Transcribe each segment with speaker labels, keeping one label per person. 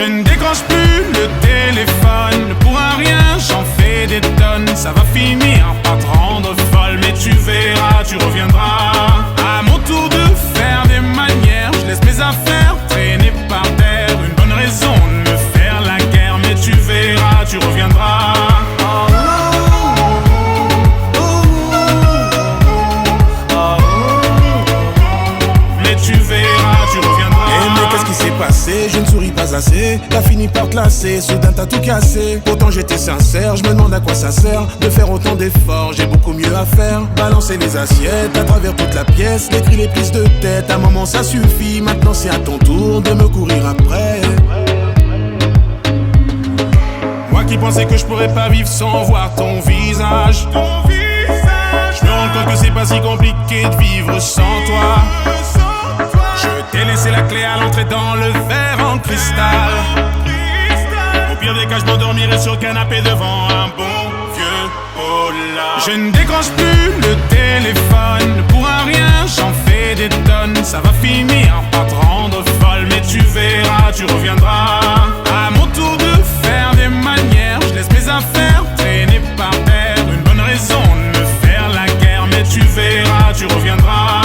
Speaker 1: Je ne décroche plus le téléphone. Pour un rien, j'en fais des tonnes. Ça va finir par te rendre folle. Mais tu verras, tu reviendras. À mon tour de faire des manières, je laisse mes affaires traîner par terre. Une bonne raison de me faire la guerre. Mais tu verras, tu reviendras. Mais tu verras, tu reviendras.
Speaker 2: Hey, mais qu'est-ce qui s'est passé? Je ne souris pas assez. T'as fini par te lasser, soudain t'as tout cassé. Pourtant j'étais sincère, je me demande à quoi ça sert de faire autant d'efforts, j'ai beaucoup mieux à faire. Balancer les assiettes à travers toute la pièce, les cris, les prises de tête. À un moment ça suffit, maintenant c'est à ton tour de me courir après. Moi qui pensais que je pourrais pas vivre sans voir ton visage. Je me rends compte que c'est pas si compliqué de vivre sans toi. Je t'ai laissé la clé à l'entrée dans le verre en cristal. Au pire des cas, je m'endormirai sur le canapé devant un bon vieux polar. Je ne décroche plus le téléphone. Pour un rien, j'en fais des tonnes. Ça va finir par te rendre folle. Mais tu verras, tu reviendras. À mon tour de faire des manières, je laisse mes affaires traîner par terre. Une bonne raison de me faire la guerre. Mais tu verras, tu reviendras.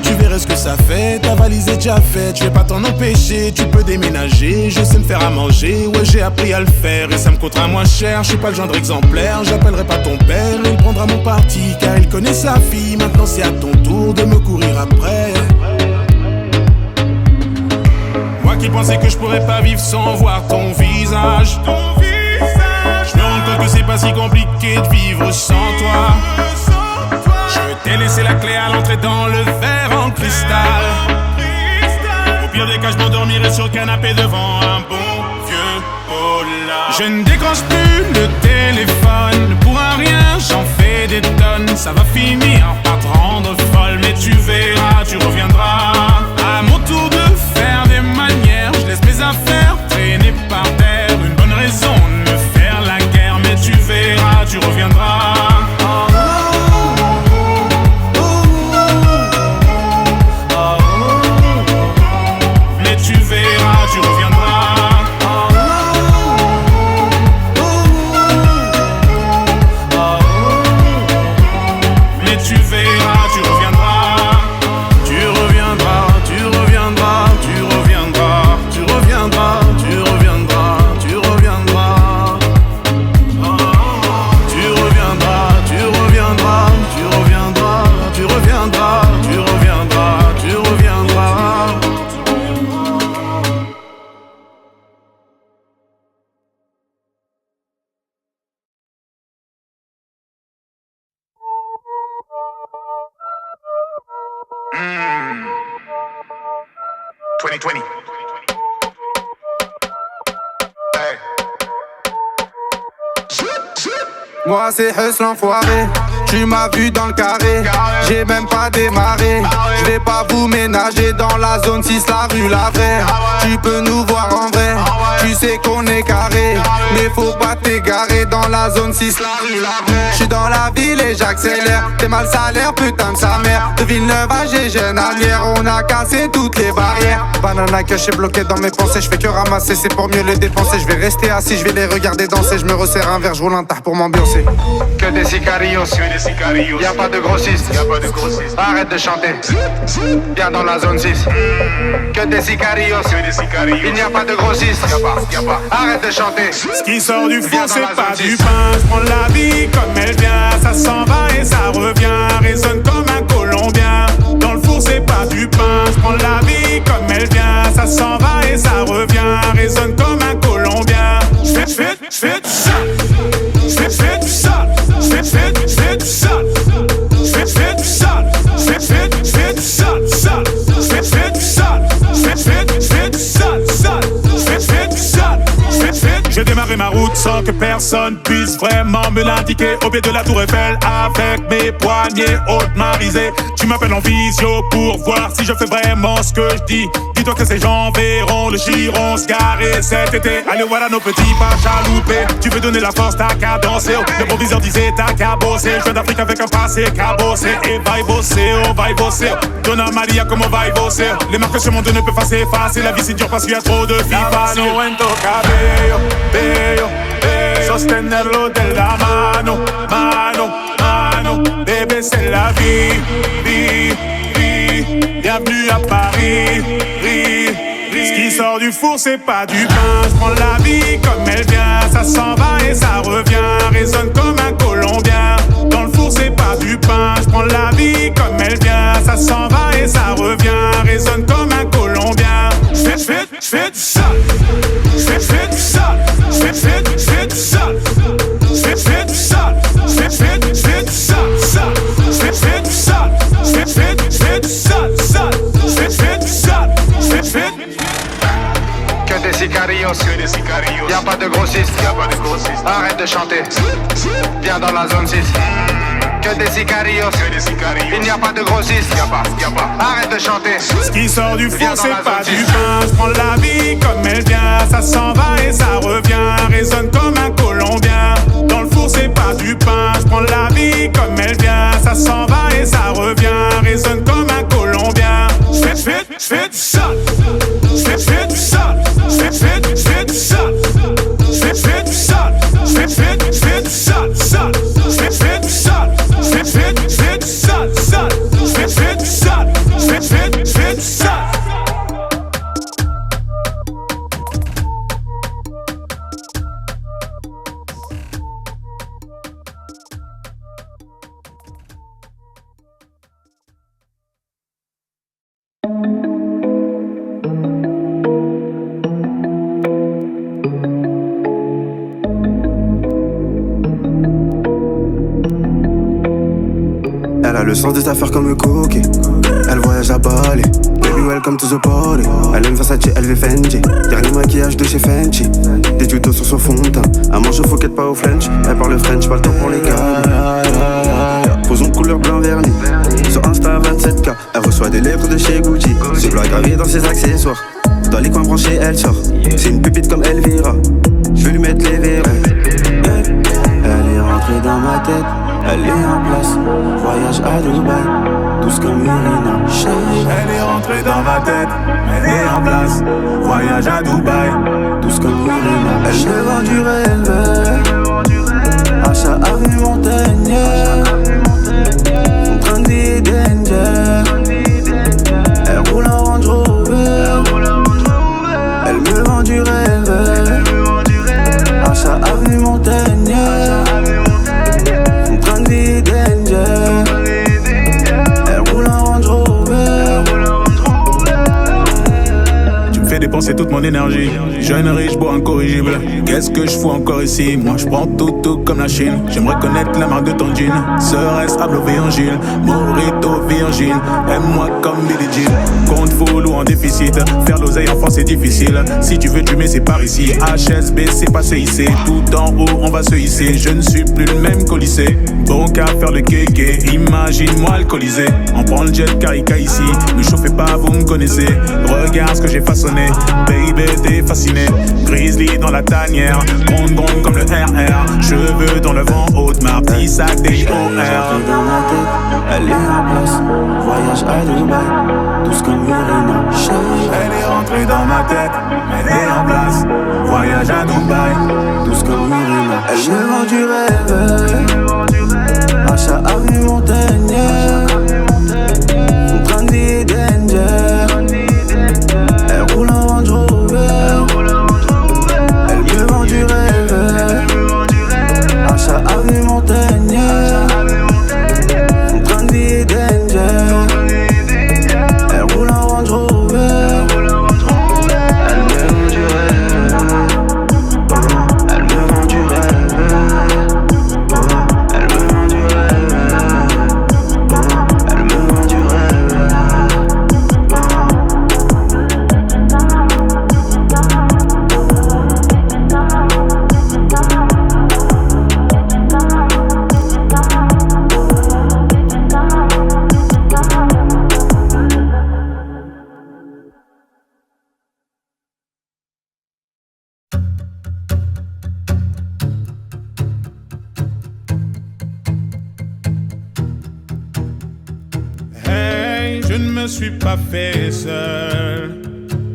Speaker 2: Tu verrais ce que ça fait, ta valise est déjà faite. Je vais pas t'en empêcher, tu peux déménager. Je sais me faire à manger, ouais j'ai appris à le faire. Et ça me coûtera moins cher, je suis pas le genre exemplaire. J'appellerai pas ton père, il prendra mon parti. Car il connaît sa fille, maintenant c'est à ton tour de me courir après. Moi qui pensais que je pourrais pas vivre sans voir ton visage. Je me rends compte que c'est pas si compliqué de vivre sans toi. Je t'ai laissé la clé à l'entrée dans le verre en cristal. Au pire des cas, je m'endormirai sur le canapé devant un bon vieux polar. Je ne décroche plus le téléphone. Pour un rien, j'en fais des tonnes. Ça va finir par te rendre folle. Mais tu verras, tu reviendras. À mon tour de faire des manières, je laisse mes affaires traîner par terre. Une bonne raison de me faire la guerre. Mais tu verras, tu reviendras.
Speaker 3: Moi c'est Hus l'enfoiré, tu m'as vu dans le carré, j'ai même pas démarré. Je vais pas vous ménager dans la zone 6, la rue la vraie. Tu peux nous voir en vrai, tu sais qu'on est carré. Mais faut pas t'égarer dans la zone 6, la rue la vraie. J'suis dans la ville et j'accélère, t'es mal salaire, putain de sa mère. De Villeneuve à Gégène arrière, on a cassé toutes les barrières. Banana que j'suis bloqué dans mes pensées, j'fais que ramasser, c'est pour mieux les dépenser. Je vais rester assis, je vais les regarder danser. Je me resserre un verre, je roule un tard pour m'ambiancer. Que des sicarios, y'a pas de grossistes, arrête de chanter, viens dans la zone 6. Que des sicarios, il n'y a pas de grossistes, arrête de chanter.
Speaker 1: Ce qui sort du four c'est pas du pain. J'prends la vie comme elle vient, ça s'en va et ça revient. Résonne comme un Colombien. Dans le four c'est pas du pain. J'prends la vie comme elle vient, ça s'en va et ça revient. Résonne comme un Colombien. J'fais du sale, j'fais du sale, j'fais du sale, j'fais du sale, j'fais du sale, sale, j'fais du sale, j'fais du sale, sale, j'fais du sale. J'ai démarré ma route sans que personne puisse vraiment me l'indiquer. Au pied de la tour Eiffel avec mes poignets hautes marisés. Tu m'appelles en visio pour voir si je fais vraiment ce que je dis. Dis-toi que ces gens verront le giron se garer cet été. Allez, voilà nos petits pas chaloupés. Tu veux donner la force, t'as qu'à danser. Le proviseur disait t'as qu'à bosser. Je viens d'Afrique avec un passé cabossé. Et va y bosser, oh, va y bosser. Donna Maria, comment va y bosser? Les marques sur mon dos ne peuvent pas s'effacer. La vie c'est dur parce qu'il y a trop de filles faciles. En tu cabello, bello, bello. Sostenerlo de la mano, mano, mano. Bébé c'est la vie, vie, vie. Bienvenue à Paris, ce qui sort du four c'est pas du pain. Je prends la vie comme elle vient. Ça s'en va et ça revient. Résonne comme un Colombien. Dans le four c'est pas du pain. Je prends la vie comme elle vient. Ça s'en va et ça revient. Résonne comme un Colombien. J'fais du sale. J'fais du sale. J'fais du sale. J'fais du sale. J'fais du sale. J'fais du sale. J'fais du sale.
Speaker 3: Que des sicarios, y'a pas de grossistes, arrête de chanter, viens dans la zone 6. Que des sicarios, il n'y a pas de grossistes, arrête de chanter.
Speaker 1: Ce qui sort du four c'est pas du pain. Je prends la vie comme elle vient. Ça s'en va et ça revient. Résonne comme un Colombien. Dans le four c'est pas du pain. Je prends la vie comme elle vient. Ça s'en va et ça revient. Résonne comme un Colombien. J'fais du sale. J'fais du sale. J'fais du sale. J'fais du sale. J'fais du sale. Sale. J'fais du sale. J'fais du sale. Sale. J'fais du sale. J'fais du sale.
Speaker 4: Elle a le sens des affaires comme le coquet. Elle voyage à Bali. Baby welcome to the party. Elle aime Versace, elle veut Fendi. Dernier maquillage de chez Fenty. Des tutos sur son fond de teint. Elle mange au fouquet, pas au French. Elle parle French, pas le temps pour les gars. Posons couleur blanc vernis. Sur Insta 27K. Elle reçoit des lettres de chez Gucci. Se bloc gravé dans ses accessoires. Dans les coins branchés, elle sort. C'est une pépite comme Elvira. Je vais lui mettre les verres. Elle est rentrée dans ma tête. Elle est en place, voyage à Dubaï, douce comme Irina.
Speaker 1: Elle est rentrée dans ma tête, elle est en place, voyage à Dubaï,
Speaker 4: douce comme Irina. Elle me vend du rêve, achat avenue Montaigne, son train de vie danger. Elle roule en Range Rover, elle me vend du rêve, achat avenue Montaigne.
Speaker 1: Dépenser toute mon énergie, jeune riche, beau, incorrigible. Qu'est-ce que je fous encore ici? Moi je prends tout comme la Chine. J'aimerais connaître la marque de ton jean. Serait-ce Ablo Virgile, Morito Virgile. Aime-moi comme Billie Jean. Compte full ou en déficit, faire l'oseille en France c'est difficile. Si tu veux du mais c'est par ici. HSB c'est pas CIC. Tout en haut on va se hisser. Je ne suis plus le même qu'au lycée. Bon qu'à faire le kéké, imagine-moi alcoolisé. On prend le jet Carica ici. Ne chauffez pas, vous me connaissez. Regarde ce que j'ai façonné. Baby t'es fasciné, Grizzly dans la tanière, Gondon comme le RR, cheveux dans le vent, haute mar, petit sac des IOR.
Speaker 4: Elle est dans ma tête, elle est en place, voyage à Dubaï, douce comme Irina.
Speaker 1: Elle est rentrée dans ma tête, elle est en place, voyage à Dubaï,
Speaker 4: douce comme Irina. Elle me vend du rêve, achat avenue Montaigne, son train de vie danger. Elle roule en Range Rover, elle me vend du rêve, achat avenue Montaigne, son train de vie danger. Elle roule en Range Rover, elle me vend du rêve, elle me vend du rêve, elle me vend du rêve.
Speaker 2: me suis pas fait seul.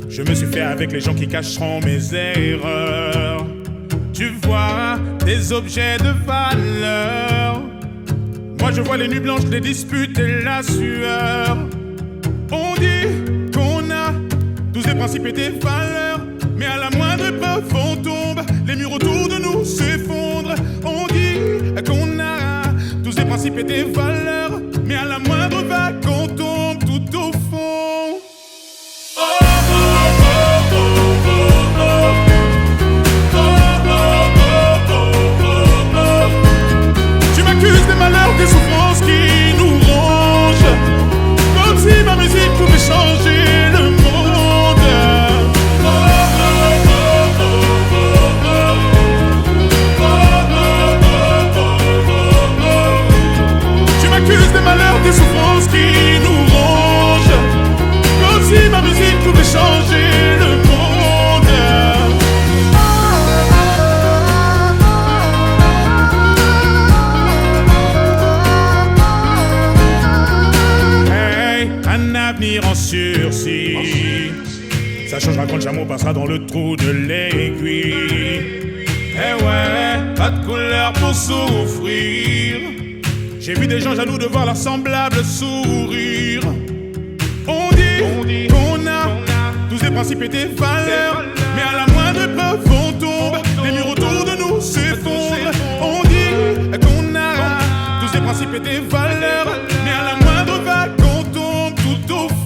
Speaker 2: Je me suis fait avec les gens qui cacheront mes erreurs. Tu vois des objets de valeur. Moi je vois les nuits blanches, les disputes et la sueur. On dit qu'on a tous des principes et des valeurs, mais à la moindre preuve on tombe, les murs autour de nous s'effondrent. On dit qu'on a tous des principes et des valeurs, mais à la moindre vague on tombe tout au fond. Tu m'accuses des malheurs, des souffrances qui nous rongent, comme si ma musique pouvait changer le monde. Tu m'accuses des malheurs, des souffrances qui nous rongent, comme si ma musique pouvait changer le monde. En sursis, ça changera quand le chameau passera dans le trou de l'aiguille. Eh ouais, pas de couleur pour souffrir. J'ai vu des gens jaloux de voir leurs semblables sourire. On dit qu'on a tous des principes et des valeurs, mais à la moindre preuve on tombe, les murs autour de nous s'effondrent. On dit qu'on a tous des principes et des valeurs, mais à la moindre vague on tombe tout au fond.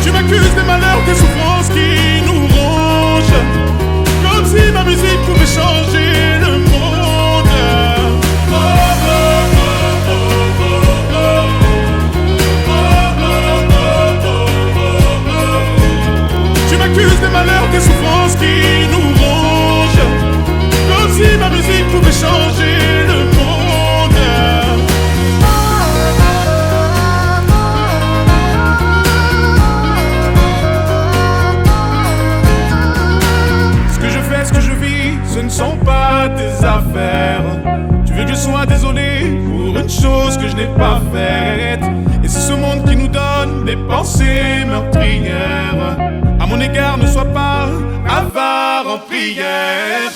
Speaker 2: Tu m'accuses des malheurs, des souffrances qui nous rongent, comme si ma musique pouvait changer le monde. Tu m'accuses des malheurs, des souffrances qui nous rongent, comme si ma musique pouvait changer le monde. Ce que je fais, ce que je vis, ce ne sont pas tes affaires. Tu veux que je sois désolé pour une chose que je n'ai pas faite. Et c'est ce monde qui nous donne des pensées meurtrières. À mon égard, ne sois pas avare en prière.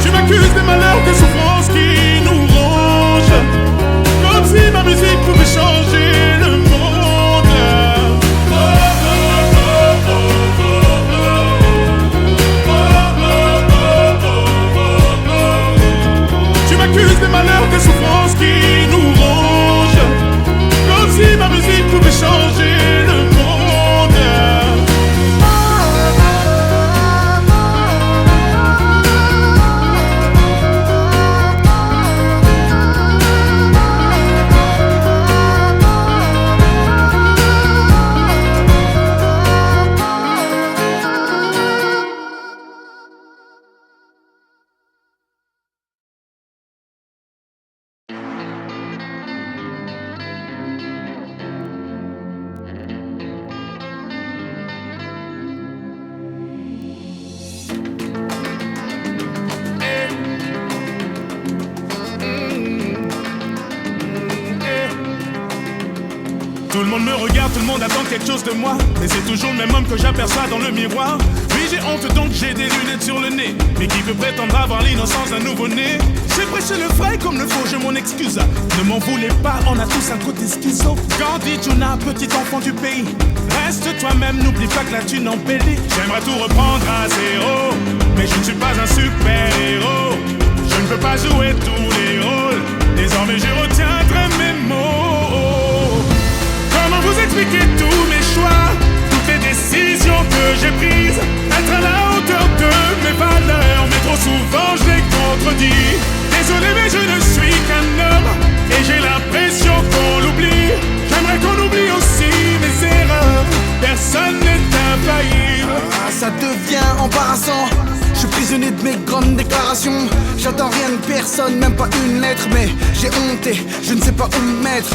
Speaker 2: Tu m'accuses des malheurs, des souffrances qui nous rongent, comme si ma musique pouvait changer le monde. Tu m'accuses des malheurs, des souffrances qui nous rongent, comme si ma musique pouvait changer le monde. Tout le monde me regarde, tout le monde attend quelque chose de moi, mais c'est toujours le même homme que j'aperçois dans le miroir. Oui, j'ai honte donc j'ai des lunettes sur le nez, mais qui peut prétendre avoir l'innocence d'un nouveau-né? J'ai prêché le vrai comme le faux, je m'en excuse. Ne m'en voulez pas, on a tous un côté schizo. Gandhi, Jonah, petit enfant du pays, reste toi-même, n'oublie pas que la thune embellit. J'aimerais tout reprendre à zéro, mais je ne suis pas un super-héros. Je ne peux pas jouer tous les rôles, désormais je retiendrai mes mots. Comment vous expliquer tous mes choix, toutes les décisions que j'ai prises, être à la hauteur de mes valeurs, mais trop souvent je les contredis. Désolé mais je ne suis qu'un homme, et j'ai l'impression qu'on l'oublie. J'aimerais qu'on oublie aussi mes erreurs, personne n'est infaillible.
Speaker 5: Ça devient embarrassant, je suis prisonnier de mes grandes déclarations. J'attends rien de personne, même pas une lettre, mais j'ai honte et je ne sais pas où me mettre.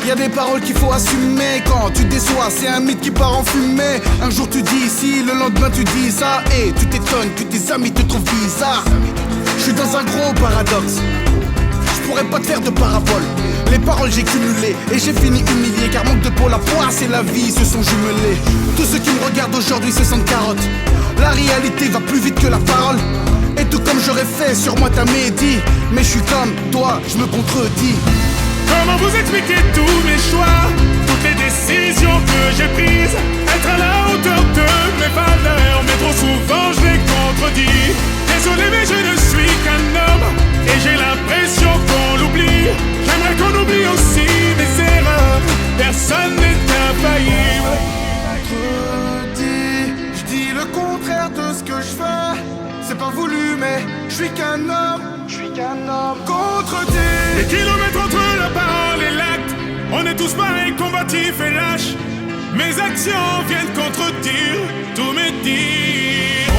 Speaker 5: Y'a des paroles qu'il faut assumer. Quand tu déçois, c'est un mythe qui part en fumée. Un jour tu dis ici, le lendemain tu dis ça. Et tu t'étonnes que tes amis te trouvent bizarre. Je suis dans un gros paradoxe. Je pourrais pas te faire de parabole. Les paroles j'ai cumulé et j'ai fini humilié. Car manque de peau, la poisse et la vie se sont jumelés. Tous ceux qui me regardent aujourd'hui se sentent carottes. La réalité va plus vite que la parole. Et tout comme j'aurais fait, sur moi t'as médit. Mais je suis comme toi, je me contredis.
Speaker 2: Comment vous expliquer tous mes choix, toutes les décisions que j'ai prises, être à la hauteur de mes valeurs, mais trop souvent je les contredis. Désolé mais je ne suis qu'un homme, et j'ai l'impression qu'on l'oublie. J'aimerais qu'on oublie aussi mes erreurs, personne n'est infaillible.
Speaker 5: Je dis le contraire de ce que je fais. C'est pas voulu mais je suis qu'un homme. Contredit.
Speaker 2: Les kilomètres entre la parole et l'acte, on est tous pareils, combatifs et lâches. Mes actions viennent contredire tous mes dires.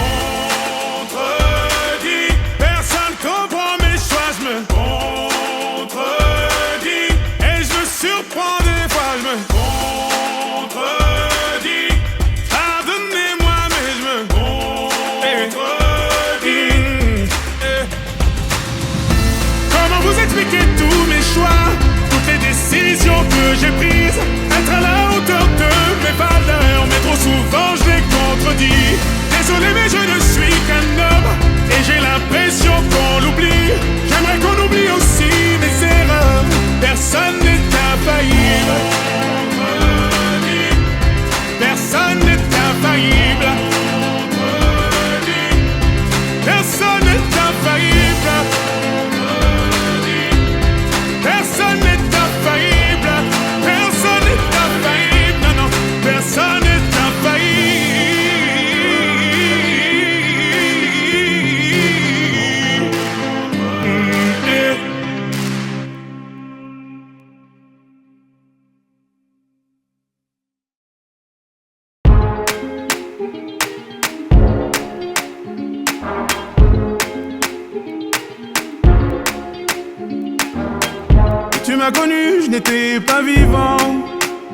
Speaker 2: Contredit, personne comprend mes choix, je me contredis. Et je me surprends des fois, je me contredis. Pardonnez-moi mais je me contredis. Comment vous expliquer tous mes choix, toutes les décisions que j'ai prises, être à la hauteur de mes valeurs, mais trop souvent je les contredis. Désolé mais je ne suis qu'un homme, et j'ai l'impression qu'on l'oublie. J'aimerais qu'on oublie aussi mes erreurs, personne n'est infaillible. Personne n'est infaillible. Personne n'est infaillible. Personne n'est infaillible. Personne n'est infaillible. Non, non, personne n'est Tu m'as connu, je n'étais pas vivant,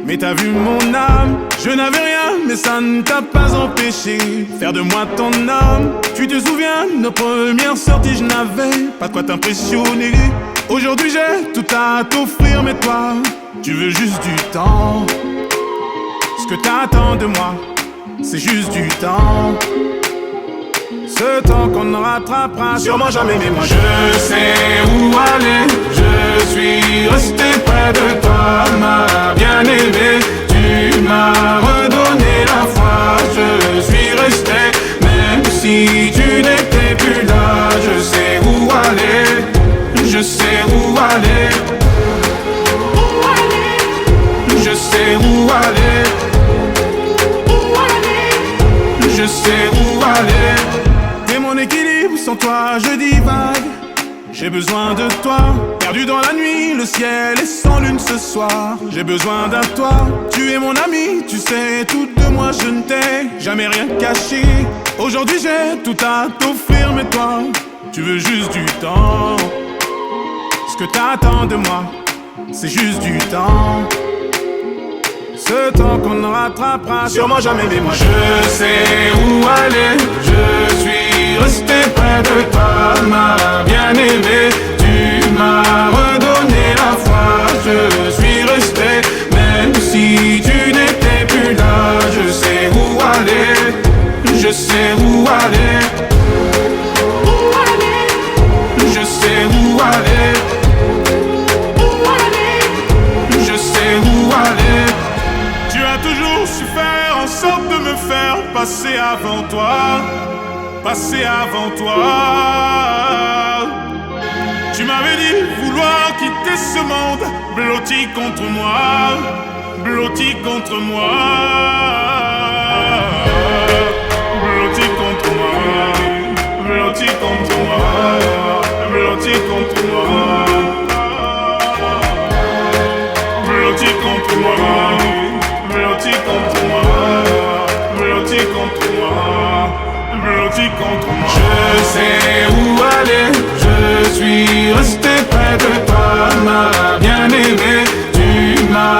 Speaker 2: mais t'as vu mon âme. Je n'avais rien, mais ça ne t'a pas empêché faire de moi ton homme. Tu te souviens, nos premières sorties, je n'avais pas de quoi t'impressionner. Aujourd'hui j'ai tout à t'offrir, mais toi, tu veux juste du temps. Ce que t'attends de moi, c'est juste du temps. Ce temps qu'on ne rattrapera sûrement jamais, mais moi je sais où aller. Je suis resté près de toi, ma bien-aimée. Tu m'as redonné la foi. Je suis resté, même si tu n'étais plus là. Je sais où aller, je sais où aller. Je sais où aller. Je sais où aller. T'es mon équilibre, sans toi je divague. J'ai besoin de toi, perdu dans la nuit, le ciel est sans lune ce soir. J'ai besoin d'un toi, tu es mon ami, tu sais tout de moi, je ne t'ai jamais rien caché. Aujourd'hui j'ai tout à t'offrir, mais toi, tu veux juste du temps. Ce que t'attends de moi, c'est juste du temps. Ce temps qu'on ne rattrapera sûrement jamais, mais moi je sais où aller. Je suis resté près de toi, ma bien-aimée. Tu m'as redonné la foi. Je suis resté, même si tu n'étais plus là. Je sais où aller, je sais où aller. Je sais où aller. Je sais où aller. Tu as toujours su faire en sorte de me faire passer avant toi. Passer avant toi. Tu m'avais dit vouloir quitter ce monde, blotti contre moi, blotti contre moi. Blotti contre moi, blotti contre moi, blotti contre moi. Blotti contre moi, blotti contre moi, blotti contre moi, blotti contre moi. Je sais où aller, je suis resté près de toi, ma bien-aimée. Tu m'as